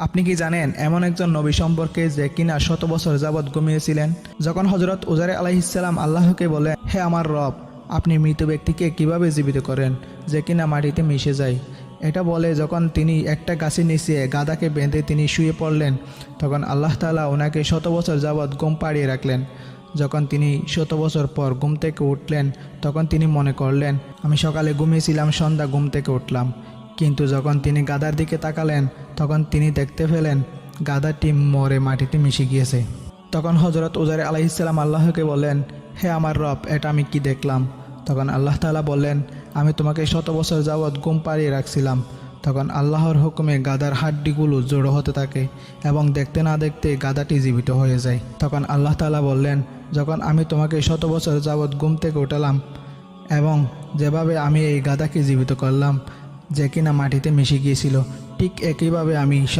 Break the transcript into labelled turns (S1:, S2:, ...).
S1: আপনি কি জানেন এমন একজন নবী সম্পর্কে যে কিনা শত বছর যাবৎ ঘুমিয়েছিলেন? যখন হযরত উজাইর আলাইহিসসালাম আল্লাহকে বলেন, হে আমার রব, আপনি মৃত ব্যক্তিকে কিভাবে জীবিত করেন যে কিনা মাটিতে মিশে যায়? এটা বলে যখন তিনি একটা গাছের নিচে গাধাকে বেঁধে তিনি শুয়ে পড়লেন, তখন আল্লাহ তাআলা ওনাকে শত বছর যাবৎ ঘুম পাড়িয়ে রাখলেন। যখন তিনি শত বছর পর ঘুম থেকে উঠলেন, তখন তিনি মনে করলেন, আমি সকালে ঘুমিয়েছিলাম, সন্ধ্যা ঘুম থেকে উঠলাম। কিন্তু যখন তিনি গাধার দিকে তাকালেন, তখন তিনি দেখতে পেলেন গাধাটি মরে মাটিতে মিশে গিয়েছে। তখন হযরত উজাইর আলাইহিসসালাম আল্লাহকে বললেন, হে আমার রব, এটা আমি কি দেখলাম? তখন আল্লাহ তাআলা বললেন, আমি তোমাকে শত বছর যাবৎ ঘুম পাড়িয়ে রাখছিলাম। তখন আল্লাহর হুকুমে গাধার হাড্ডিগুলো জড়ো হতে থাকে এবং দেখতে না দেখতে গাধাটি জীবিত হয়ে যায়। তখন আল্লাহ তাআলা বললেন, যখন আমি তোমাকে শত বছর যাবৎ ঘুম থেকে উঠালাম এবং যেভাবে আমি এই গাধাকে জীবিত করলাম যে কিনা মাটিতে মিশে গিয়েছিল, ঠিক একইভাবে আমি